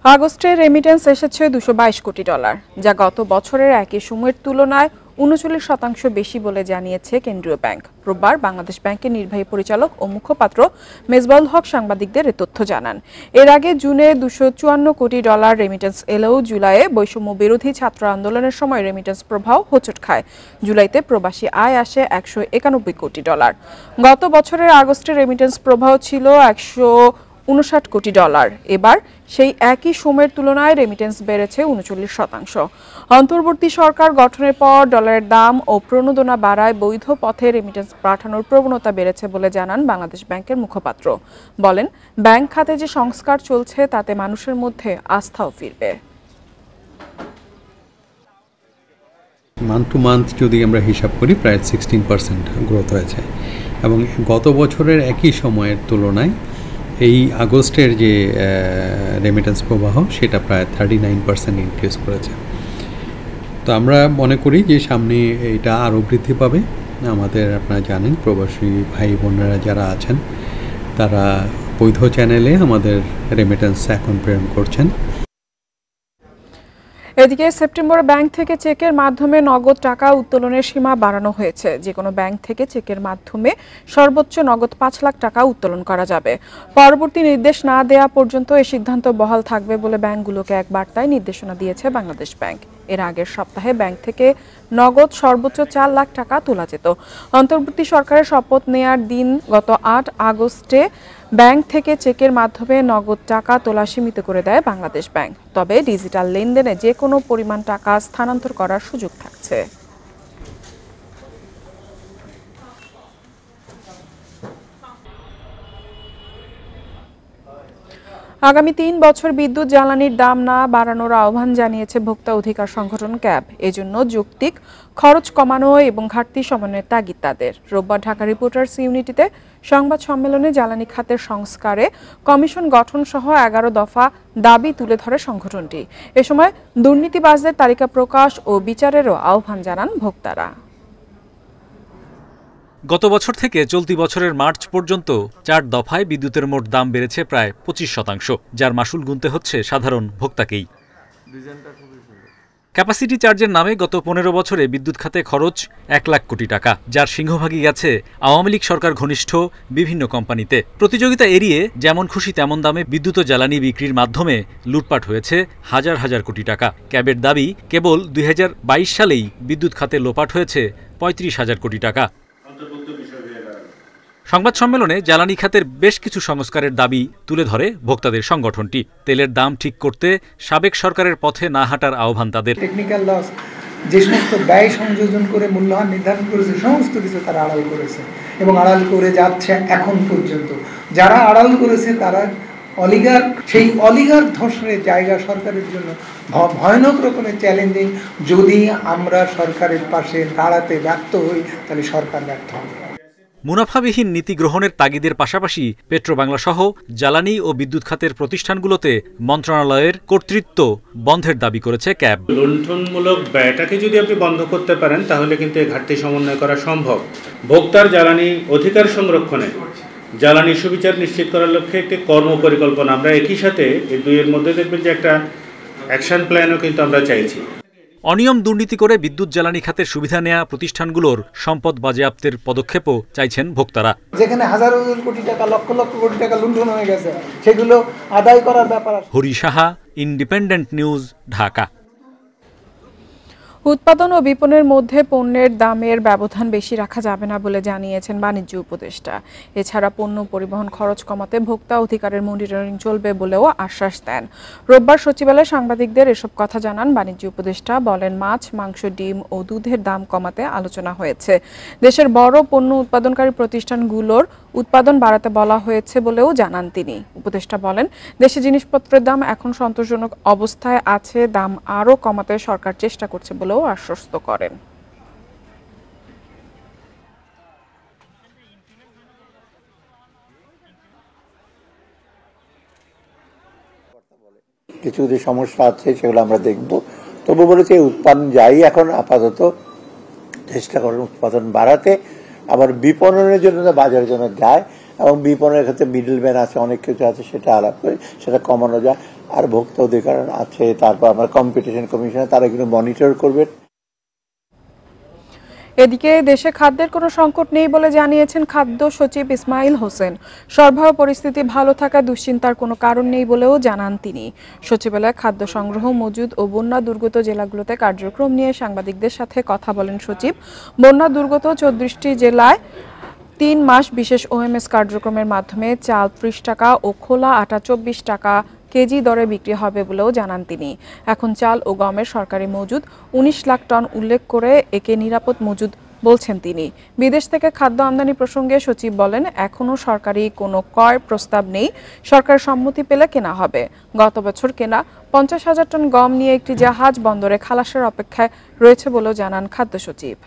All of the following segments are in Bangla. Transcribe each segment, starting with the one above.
আগস্টে রেমিটেন্স এসেছে $222 কোটি, যা গত বছরের একই সময়ের তুলনায় 39% বেশি বলে জানিয়েছে কেন্দ্রীয় ব্যাংক। রোববার বাংলাদেশ ব্যাংকের নির্বাহী পরিচালক ও মুখপাত্র মেজবাউল হক সাংবাদিকদের এ তথ্য জানান। এর আগে জুনে $254 কোটি রেমিটেন্স এলেও জুলাইয়ে বৈষম্য বিরোধী ছাত্র আন্দোলনের সময় রেমিটেন্স প্রবাহ হোঁচট খায়। জুলাইতে প্রবাসী আয় আসে $191 কোটি। গত বছরের আগস্টে রেমিটেন্স প্রবাহ ছিল $159 কোটি। এবার সেই একই সময়ের তুলনায় রেমিটেন্স বেড়েছে 39%। অন্তর্বর্তী সরকার গঠনের পর ডলারের দাম ও প্রণোদনা বাড়ায় বৈধ পথে রেমিটেন্স পাঠানোর প্রবণতা বেড়েছে বলে জানান বাংলাদেশ ব্যাংকের মুখপাত্র। বলেন, ব্যাংক খাতে যে সংস্কার চলছে তাতে মানুষের মধ্যে আস্থাও ফিরবে। মান্থ টু মান্থ যদি আমরা হিসাব করি প্রায় 16% গ্রোথ হয়েছে এবং গত বছরের একই সময়ের তুলনায় এই আগস্টের যে রেমিটেন্স প্রবাহ সেটা প্রায় 39% ইনক্রিজ করেছে। তো আমরা মনে করি যে সামনে এটা আরও বৃদ্ধি পাবে। আমাদের আপনারা জানেন প্রবাসী ভাই বোনেরা যারা আছেন তারা বৈধ চ্যানেলে আমাদের রেমিটেন্স এখন প্রেরণ করছেন। এদিকে সেপ্টেম্বরে ব্যাংক থেকে চেকের মাধ্যমে নগদ টাকা উত্তোলনের সীমা বাড়ানো হয়েছে। যে কোনো ব্যাংক থেকে চেকের মাধ্যমে সর্বোচ্চ নগদ 5 লাখ টাকা উত্তোলন করা যাবে। পরবর্তী নির্দেশ না দেওয়া পর্যন্ত এই সিদ্ধান্ত বহাল থাকবে বলে ব্যাংকগুলোকে এক বার্তায় নির্দেশনা দিয়েছে বাংলাদেশ ব্যাংক। এর আগের সপ্তাহে ব্যাংক থেকে নগদ সর্বোচ্চ 4 লাখ টাকা তোলা যেত। অন্তর্বর্তী সরকারের শপথ নেয়ার দিন গত 8 আগস্টে ব্যাংক থেকে চেকের মাধ্যমে নগদ টাকা তোলা সীমিত করে দেয় বাংলাদেশ ব্যাংক। তবে ডিজিটাল লেনদেনে যে কোনো পরিমাণ টাকা স্থানান্তর করার সুযোগ থাকছে। আগামী 3 বছর বিদ্যুৎ জ্বালানির দাম না বাড়ানোর আহ্বান জানিয়েছে ভোক্তা অধিকার সংগঠন ক্যাব। এজন্য যৌক্তিক খরচ কমানো এবং ঘাটতি শমনের তাগিদ তাদের। রোববার ঢাকা রিপোর্টার্স ইউনিটিতে সংবাদ সম্মেলনে জ্বালানি খাতের সংস্কারে কমিশন গঠন সহ 11 দফা দাবি তুলে ধরে সংগঠনটি। এ সময় দুর্নীতিবাজদের তালিকা প্রকাশ ও বিচারেরও আহ্বান জানান ভোক্তারা। গত বছর থেকে চলতি বছরের মার্চ পর্যন্ত 4 দফায় বিদ্যুতের মোট দাম বেড়েছে প্রায় 25%, যার মাসুল গুনতে হচ্ছে সাধারণ ভোক্তাকেই। ক্যাপাসিটি চার্জের নামে গত 15 বছরে বিদ্যুৎ খাতে খরচ 1 লাখ কোটি টাকা, যার সিংহভাগই গেছে আওয়ামী লীগ সরকার ঘনিষ্ঠ বিভিন্ন কোম্পানিতে। প্রতিযোগিতা এড়িয়ে যেমন খুশি তেমন দামে বিদ্যুৎ ও জ্বালানি বিক্রির মাধ্যমে লুটপাট হয়েছে হাজার হাজার কোটি টাকা। ক্যাবের দাবি, কেবল 2022 সালেই বিদ্যুৎ খাতে লোপাট হয়েছে 35,000 কোটি টাকা। সংবাদ সম্মেলনে জ্বালানি খাতের বেশ কিছু সংস্কারের দাবি তুলে ধরে ভোক্তাদের সংগঠনটি। তেলের দাম ঠিক করতে সাবেক সরকারের পথে না হাঁটার আহ্বান তাদের। টেকনিক্যাল লস, যে সমস্ত ব্যয় সংযোজন করে মূল্যহান নির্ধারণ করেছে সমস্ত কিছু তারা আড়াল করেছে এবং আড়াল করে যাচ্ছে এখন পর্যন্ত। যারা আড়াল করেছে তারা অলিগার, সেই অলিগার ধর্ষণের জায়গা সরকারের জন্য ভয়ানক রকমের চ্যালেঞ্জিং। যদি আমরা সরকারের পাশে দাঁড়াতে ব্যর্থ হই তাহলে সরকার ব্যর্থ হবে। মুনাফাবিহীন নীতি গ্রহণের তাগিদের পাশাপাশি পেট্রোবাংলা সহ জ্বালানি ও বিদ্যুৎ খাতের প্রতিষ্ঠানগুলোতে মন্ত্রণালয়ের কর্তৃত্ব বন্ধের দাবি করেছে ক্যাব। লুণ্ঠনমূলক ব্যয়টাকে যদি আপনি বন্ধ করতে পারেন তাহলে কিন্তু এই ঘাটতি সমন্বয় করা সম্ভব। ভোক্তার জ্বালানি অধিকার সংরক্ষণে জ্বালানি সুবিচার নিশ্চিত করার লক্ষ্যে একটি কর্মপরিকল্পনা আমরা একই সাথে এই দুইয়ের মধ্যে দেখবেন যে একটা অ্যাকশন প্ল্যানও কিন্তু আমরা চাইছি। অনিয়ম দুর্নীতি করে বিদ্যুৎ জ্বালানি খাতের সুবিধা নেওয়া প্রতিষ্ঠানগুলোর সম্পদ বাজেয়াপ্তের পদক্ষেপও চাইছেন ভোক্তারা। যেখানে হাজার হাজার কোটি টাকা, লক্ষ লক্ষ কোটি টাকা লুণ্ঠন হয়ে গেছে, সেগুলো আদায় করার ব্যাপার। Hari Saha, independent news, Dhaka. উৎপাদন ও বিপণনের মধ্যে পণ্যের দামের ব্যবধান বেশি রাখা যাবে না বলে জানিয়েছেন বাণিজ্য উপদেষ্টা। এছাড়া পণ্য পরিবহন খরচ কমাতে ভোক্তা অধিকারের মনিটরিং চলবে বলেও আশ্বাস দেন। রোববার সচিবালয়ে সাংবাদিকদের এসব কথা জানান বাণিজ্য উপদেষ্টা। বলেন, মাছ, মাংস, ডিম ও দুধের দাম কমাতে আলোচনা হয়েছে। দেশের বড় পণ্য উৎপাদনকারী প্রতিষ্ঠানগুলোর উৎপাদন বাড়াতে বলা হয়েছে বলেও জানান তিনি। উপদেষ্টা বলেন, দেশে জিনিসপত্রের দাম এখন সন্তোষজনক অবস্থায় আছে, দাম আরও কমাতে সরকার চেষ্টা করছে বলেও আশ্বস্ত করেন। কিছু যে সমস্যা আছে সেগুলো আমরা দেখব। তবু বলেছে উৎপাদন যাই এখন আপাতত চেষ্টা করেন উৎপাদন বাড়াতে, আবার বিপণনের জন্য বাজারের জন্য যায় এবং বিপণনের ক্ষেত্রে মিডলম্যান আছে, অনেক কিছু আছে, সেটা আলাপ করে সেটা কমানো যায়। আর ভোক্তা অধিকার আছে, তারপর আমার কম্পিটিশন কমিশন, তারা কিন্তু মনিটর করবে। এদিকে দেশে খাদ্যের কোনো সংকট নেই বলে জানিয়েছেন খাদ্য সচিব ইসমাইল হোসেন। সরবরাহ পরিস্থিতি ভালো থাকা দুশ্চিন্তার কোনো কারণ নেই বলেও জানান তিনি। সচিবালয়ে খাদ্য সংগ্রহ, মজুদ ও বন্যা দুর্গত জেলাগুলোতে কার্যক্রম নিয়ে সাংবাদিকদের সাথে কথা বলেন সচিব। বন্যা দুর্গত 34টি জেলায় 3 মাস বিশেষ ওএমএস কার্যক্রমের মাধ্যমে চাল 30 টাকা ও খোলা আটা 24 টাকা কেজি দরে বিক্রি হবে বলেও জানান তিনি। এখন চাল ও গমের সরকারি মজুদ 19 লাখ টন উল্লেখ করে একে নিরাপদ মজুদ বলছেন তিনি। বিদেশ থেকে খাদ্য আমদানি প্রসঙ্গে সচিব বলেন, এখনও সরকারি কোনো ক্রয় প্রস্তাব নেই, সরকারের সম্মতি পেলে কেনা হবে। গত বছর কেনা 50,000 টন গম নিয়ে একটি জাহাজ বন্দরে খালাসের অপেক্ষায় রয়েছে বলেও জানান খাদ্য সচিব।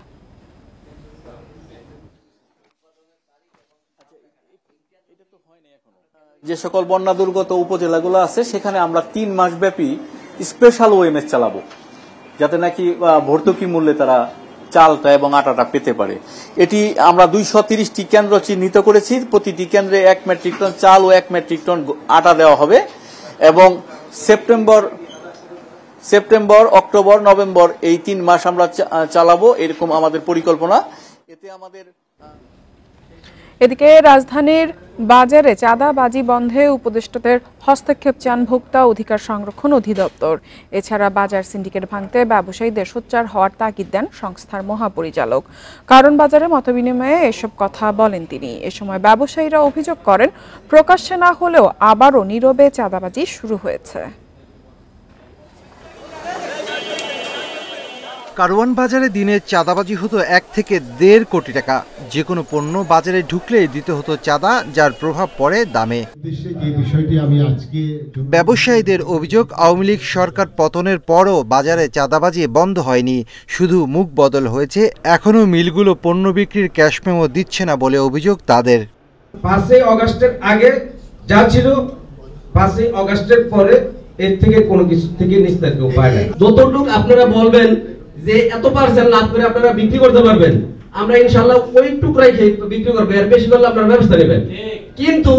যে সকল বন্যা দুর্গত উপজেলাগুলো আছে সেখানে আমরা 3 মাস ব্যাপী স্পেশাল ওএমএস চালাবো, যাতে নাকি ভর্তুকি মূল্যে তারা চালটা এবং আটাটা পেতে পারে। এটি আমরা 230টি কেন্দ্র চিহ্নিত করেছি। প্রতিটি কেন্দ্রে 1 মেট্রিক টন চাল ও 1 মেট্রিক টন আটা দেওয়া হবে এবং সেপ্টেম্বর, অক্টোবর, নভেম্বর এই 3 মাস আমরা চালাবো, এরকম আমাদের পরিকল্পনা। এতে আমাদের এদিকে রাজধানীর বাজারে চাঁদাবাজি বন্ধে উপদেষ্টাদের হস্তক্ষেপ চান ভোক্তা অধিকার সংরক্ষণ অধিদপ্তর। এছাড়া বাজার সিন্ডিকেট ভাঙতে ব্যবসায়ীদের সোচ্চার হওয়ার তাগিদ দেন সংস্থার মহাপরিচালক। কারণ বাজারে মতবিনিময়ে এসব কথা বলেন তিনি। এ সময় ব্যবসায়ীরা অভিযোগ করেন, প্রকাশ্যে না হলেও আবারও নীরবে চাঁদাবাজি শুরু হয়েছে। কারওয়ান বাজারে দিনে চাঁদাবাজি হতো 1 থেকে 1.5 কোটি টাকা। যে কোনো পণ্য বাজারে ঢুকলেই দিতে হতো চাঁদা, যার প্রভাব পড়ে দামে। ব্যবসায়ীদের অভিযোগ, আওয়ামী লীগ সরকার পতনের পরও বাজারে চাঁদাবাজি বন্ধ হয়নি, শুধু মুখ বদল হয়েছে। এখনও মিলগুলো পণ্য বিক্রির ক্যাশ মেমো দিচ্ছে না বলে অভিযোগ তাদের। 5 আগস্টের আগে যা ছিল, 5 আগস্টের পরে এর থেকে কোনো কিছু থেকে নিস্তার কেউ পায় না। যতটুকু আপনারা বলবেন যে এত পার্সেন্ট লাভ করে আপনারা বিক্রি করতে পারবেন, আমরা ইনশাআল্লাহ ওই টুকরাই বিক্রি করব, এর বেশি করলে আপনারা ব্যবস্থা নেবেন। কিন্তু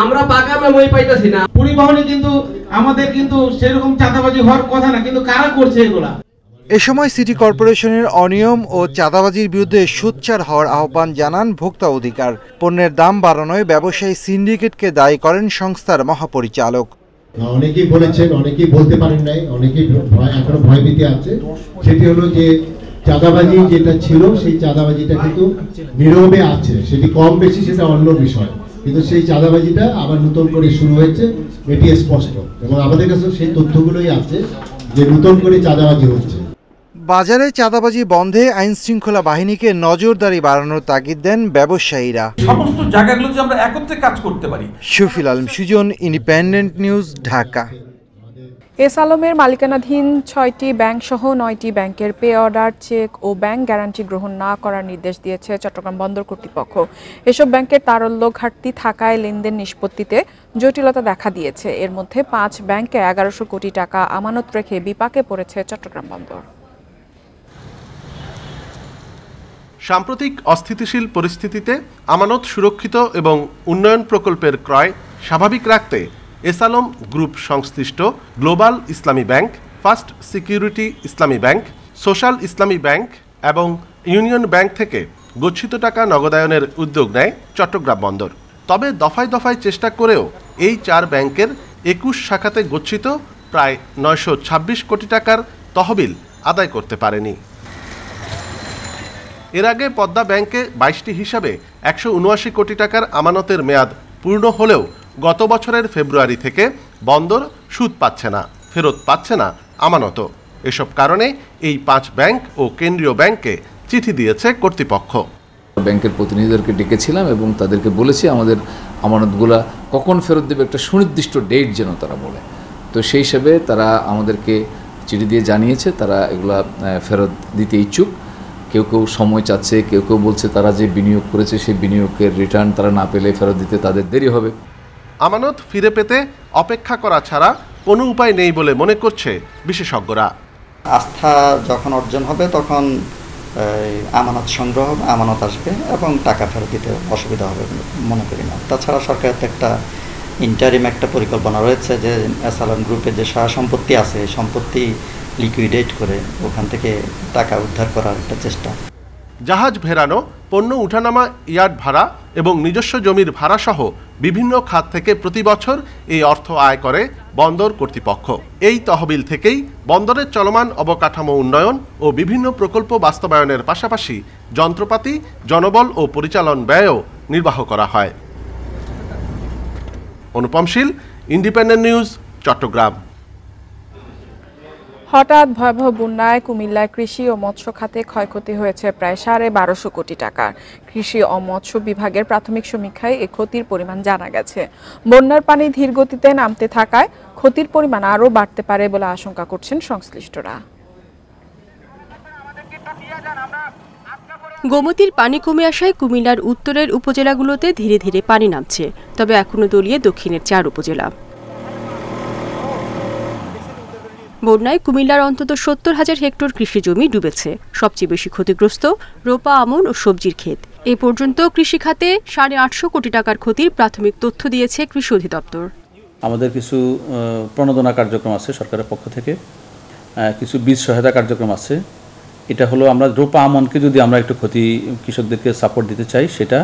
আমরা পাকা মেমোই পাইতাছি না। পরিবহনে কিন্তু আমাদের কিন্তু সেরকম চাঁদাবাজি হওয়ার কথা না, কিন্তু কারা করছে এগুলা? এ সময় সিটি কর্পোরেশনের অনিয়ম ও চাঁদাবাজির বিরুদ্ধে সোচ্চার হওয়ার আহ্বান জানান ভোক্তা অধিকার। পণ্যের দাম বাড়ানোয় ব্যবসায়ী সিন্ডিকেটকে দায়ী করেন সংস্থার মহাপরিচালক। অনেকেই বলেছেন, অনেকেই বলতে পারেন নাই, অনেকেই এখনো ভয়ভীতি আছে। সেটি হলো যে চাঁদাবাজি যেটা ছিল, সেই চাঁদাবাজিটা কিন্তু নীরবে আছে, সেটি কম বেশি সেটা অন্য বিষয়, কিন্তু সেই চাঁদাবাজিটা আবার নতুন করে শুরু হয়েছে, এটি স্পষ্ট। এবং আমাদের কাছে সেই তথ্যগুলোই আছে যে নতুন করে চাঁদাবাজি হচ্ছে। বাজারে চাঁদাবাজি বন্ধে আইন শৃঙ্খলা বাহিনীকে নজরদারি বাড়ানোর তাগিদ দেন ব্যবসায়ীরা। সমস্ত জায়গাগুলোতে আমরা একত্রে কাজ করতে পারি। Shafil Alam Sujon, independent news, Dhaka. S আলমের মালিকানাধীন 6টি ব্যাংক সহ 9টি ব্যাংকের পে অর্ডার, চেক ও ব্যাংক গ্যারান্টি গ্রহণ না করার নির্দেশ দিয়েছে চট্টগ্রাম বন্দর কর্তৃপক্ষ। এসব ব্যাংকের তারল্য ঘাটতি থাকায় লেনদেন নিষ্পত্তিতে জটিলতা দেখা দিয়েছে। এর মধ্যে 5 ব্যাংকে 1100 কোটি টাকা আমানত রেখে বিপাকে পড়েছে চট্টগ্রাম বন্দর। সাম্প্রতিক অস্থিতিশীল পরিস্থিতিতে আমানত সুরক্ষিত এবং উন্নয়ন প্রকল্পের ক্রয় স্বাভাবিক রাখতে এস আলম গ্রুপ সংশ্লিষ্ট গ্লোবাল ইসলামী ব্যাংক, ফার্স্ট সিকিউরিটি ইসলামী ব্যাংক, সোশ্যাল ইসলামী ব্যাংক এবং ইউনিয়ন ব্যাংক থেকে গচ্ছিত টাকা নগদায়নের উদ্যোগ নেয় চট্টগ্রাম বন্দর। তবে দফায় দফায় চেষ্টা করেও এই 4 ব্যাংকের 21 শাখাতে গচ্ছিত প্রায় 926 কোটি টাকার তহবিল আদায় করতে পারেনি। এর আগে পদ্মা ব্যাংকে 22টি হিসাবে 179 কোটি টাকার আমানতের মেয়াদ পূর্ণ হলেও গত বছরের ফেব্রুয়ারি থেকে বন্দর সুদ পাচ্ছে না, ফেরত পাচ্ছে না আমানতও। এসব কারণে এই 5 ব্যাংক ও কেন্দ্রীয় ব্যাংকে চিঠি দিয়েছে কর্তৃপক্ষ। ব্যাংকের প্রতিনিধিদেরকে ডেকেছিলাম এবং তাদেরকে বলেছি আমাদের আমানতগুলা কখন ফেরত দেবে একটা সুনির্দিষ্ট ডেট যেন তারা বলে। তো সেই হিসেবে তারা আমাদেরকে চিঠি দিয়ে জানিয়েছে তারা এগুলা ফেরত দিতে ইচ্ছুক। কেউ কেউ সময় চাচ্ছে, কেউ কেউ বলছে তারা যে বিনিয়োগ করেছে সেই বিনিয়োগের রিটার্ন তারা না পেলে ফেরত দিতে তাদের দেরি হবে। আমানত ফিরে পেতে অপেক্ষা করা ছাড়া কোনো উপায় নেই বলে মনে করছে বিশেষজ্ঞরা। আস্থা যখন অর্জন হবে তখন আমানত সংগ্রহ আমানত আসবে এবং টাকা ফেরত দিতে অসুবিধা হবে মনে করি না। তাছাড়া সরকারের একটা ইন্টারিম একটা পরিকল্পনা রয়েছে যে এসালন গ্রুপের যে সহায় সম্পত্তি আছে এই সম্পত্তি লিকুইডেট করে ওখান থেকে টাকা উদ্ধার করার একটা চেষ্টা। জাহাজ ভেড়ানো, পণ্য উঠানামা, ইয়ার্ড ভাড়া এবং নিজস্ব জমির ভাড়া সহ বিভিন্ন খাত থেকে প্রতি বছর এই অর্থ আয় করে বন্দর কর্তৃপক্ষ। এই তহবিল থেকেই বন্দরের চলমান অবকাঠামো উন্নয়ন ও বিভিন্ন প্রকল্প বাস্তবায়নের পাশাপাশি যন্ত্রপাতি, জনবল ও পরিচালন ব্যয়ও নির্বাহ করা হয়। অনুপম শীল, ইন্ডিপেন্ডেন্ট নিউজ, চট্টগ্রাম। হঠাৎ ভয়াবহ বন্যায় কুমিল্লায় কৃষি ও মৎস্য খাতে ক্ষয়ক্ষতি হয়েছে প্রায় 12.5 কোটি টাকার। কৃষি ও মৎস্য বিভাগের প্রাথমিক সমীক্ষায় এই ক্ষতির পরিমাণ জানা গেছে। বন্যার পানি ধীর গতিতে নামতে থাকায় ক্ষতির পরিমাণ আরও বাড়তে পারে বলে আশঙ্কা করছেন সংশ্লিষ্টরা। গোমতীর পানি কমে আসায় কুমিল্লার উত্তরের উপজেলাগুলোতে ধীরে ধীরে পানি নামছে, তবে এখনো তলিয়ে দক্ষিণের 4 উপজেলা। বন্যায় কুমিল্লার অন্তত 70,000 হেক্টর কৃষি জমি ডুবেছে। সবচেয়ে বেশি ক্ষতিগ্রস্ত রোপা, আমন ও সবজির ক্ষেত। এ পর্যন্ত কৃষি খাতে 850 কোটি টাকার ক্ষতির প্রাথমিক তথ্য দিয়েছে কৃষি অধিদপ্তর। আমাদের কিছু প্রণোদনা কার্যক্রম আছে সরকারের পক্ষ থেকে, কিছু বীজ সহায়তা কার্যক্রম আছে। এটা হলো আমরা রোপা আমনকে যদি আমরা একটু ক্ষতি কৃষকদেরকে সাপোর্ট দিতে চাই, সেটা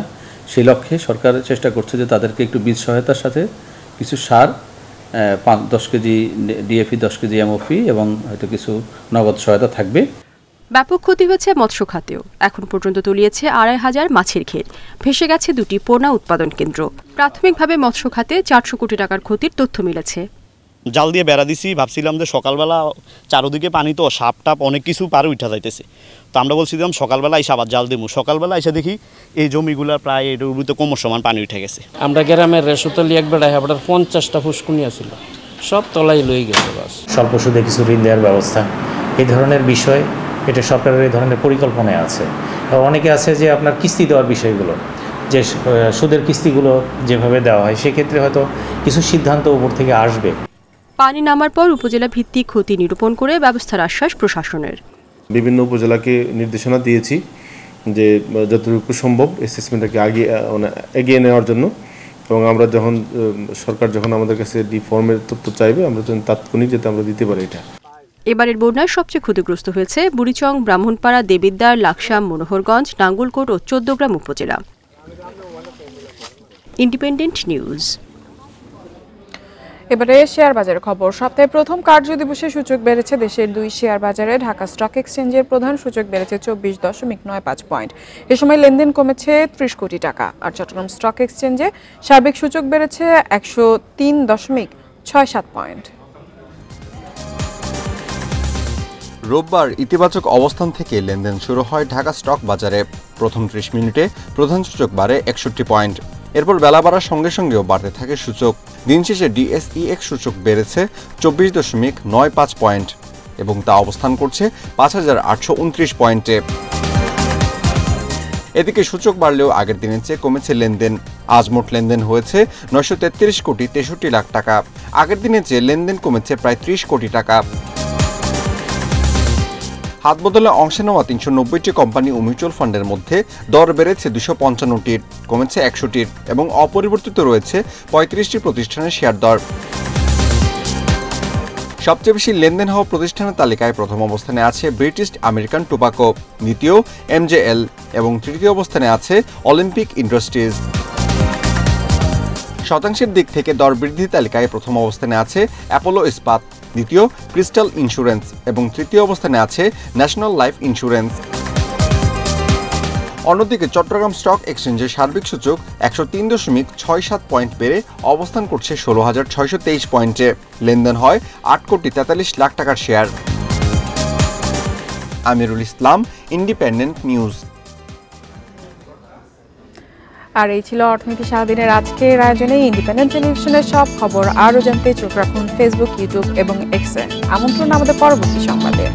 সেই লক্ষ্যে সরকার চেষ্টা করছে যে তাদেরকে একটু বীজ সহায়তার সাথে কিছু সার 10 কেজি ডিএপি, 10 কেজি এমওপি এবং হয়তো কিছু নগদ সহায়তা থাকবে। ব্যাপক ক্ষতি হয়েছে মৎস্য খাতেও। এখন পর্যন্ত তলিয়েছে 2,500 মাছের ক্ষেত, ভেসে গেছে 2টি পোনা উৎপাদন কেন্দ্র। প্রাথমিকভাবে মৎস্য খাতে 400 কোটি টাকার ক্ষতির তথ্য মিলেছে। জাল দিয়ে বেড়া দিছি, ভাবছিলাম যে সকালবেলা চারোদিকে পানি, তো সাপ টাপ অনেক কিছু পারে উঠা যাইতেছে। তো আমরা বলছিলাম সকালবেলা এসে আবার জাল দেবো। সকালবেলা এসে দেখি এই জমিগুলো প্রায় এর উপরে কোমর সমান পানি উঠে গেছে। আমরা গ্রামের রেশতলি এক বেড়ায় আপনার 50টা ফুসকুনি আছিল, সব তলাই লই গেছে। বাস স্বল্প সুদে কিছু ঋণ দেওয়ার ব্যবস্থা, এই ধরনের বিষয় এটা সরকারের এই ধরনের পরিকল্পনায় আছে। অনেকে আছে যে আপনার কিস্তি দেওয়ার বিষয়গুলো, যে সুদের কিস্তিগুলো যেভাবে দেওয়া হয়, সেক্ষেত্রে হয়তো কিছু সিদ্ধান্ত উপর থেকে আসবে। পানি নামার পর উপজেলা ভিত্তিক ক্ষতি নিরূপণ করে ব্যবস্থার আশ্বাস প্রশাসনের। বিভিন্ন উপজেলাকে নির্দেশনা দিয়েছি যে যতটুকু সম্ভব অ্যাসেসমেন্টটাকে এগিয়ে নেওয়ার জন্য, এবং আমরা সরকার যখন আমাদের কাছে ফর্মের তথ্য চাইবে, আমরা তাৎক্ষণিক যাতে আমরা দিতে পারি। এটা এবারের বন্যায় সবচেয়ে ক্ষতিগ্রস্ত হয়েছে বুড়িচং, ব্রাহ্মণপাড়া, দেবিদ্বার, লাকসাম, মনোহরগঞ্জ, নাঙ্গলকোট ও 14 গ্রাম উপজেলা। Independent news. এবারে শেয়ার বাজারের খবর। সপ্তাহে প্রথম কার্যদিবসে সূচক বেড়েছে দেশের 2 শেয়ার বাজারে। ঢাকা স্টক এক্সচেঞ্জের প্রধান সূচক বেড়েছে 24.95 পয়েন্ট। এ সময় লেনদেন কমেছে 30 কোটি টাকা। আর চট্টগ্রাম স্টক এক্সচেঞ্জে সার্বিক সূচক বেড়েছে 103.67 পয়েন্ট। রোববার ইতিবাচক অবস্থান থেকে লেনদেন শুরু হয় ঢাকা স্টক বাজারে। প্রথম 30 মিনিটে প্রধান সূচক বাড়ে 61 পয়েন্ট। এরপর বেলা বাড়ার সঙ্গে সঙ্গেও বাড়তে থাকে সূচক। দিন শেষে ডিএসইএক্স সূচক বেড়েছে 24.95 পয়েন্ট এবং তা অবস্থান করছে 5,829 পয়েন্টে। এদিকে সূচক বাড়লেও আগের দিনের চেয়ে কমেছে লেনদেন। আজ মোট লেনদেন হয়েছে 933 কোটি 63 লাখ টাকা। আগের দিনের চেয়ে লেনদেন কমেছে প্রায় 30 কোটি টাকা। হাত বদলে অংশে নেওয়া 390টি কোম্পানি ও মিউচুয়াল ফান্ডের মধ্যে দর বেড়েছে 255টির, কমেছে 100টির এবং অপরিবর্তিত রয়েছে 35টি প্রতিষ্ঠানের শেয়ার দর। সবচেয়ে বেশি লেনদেন হওয়া প্রতিষ্ঠানের তালিকায় প্রথম অবস্থানে আছে ব্রিটিশ আমেরিকান টোবাকো, দ্বিতীয় এমজেএল এবং তৃতীয় অবস্থানে আছে অলিম্পিক ইন্ডাস্ট্রিজ। শতাংশের দিক থেকে দর বৃদ্ধি তালিকায় প্রথম অবস্থানে আছে অ্যাপোলো ইস্পাত, দ্বিতীয় ক্রিস্টাল ইন্স্যুরেন্স এবং তৃতীয় অবস্থানে আছে ন্যাশনাল লাইফ ইন্স্যুরেন্স। অন্যদিকে চট্টগ্রাম স্টক এক্সচেঞ্জের সার্বিক সূচক 103.67 পয়েন্ট বেড়ে অবস্থান করছে 16,623 পয়েন্টে। লেনদেন হয় 8 কোটি 43 লাখ টাকার share. Amirul Islam, independent news. আর এই ছিল অর্থনীতি সারাদিনের আজকের আয়োজনে। ইন্ডিপেন্ডেন্ট টেলিভিশনের সব খবর আরও জানতে চোখ রাখুন ফেসবুক, ইউটিউব এবং এক্সে। আমন্ত্রণ আমাদের পরবর্তী সংবাদে।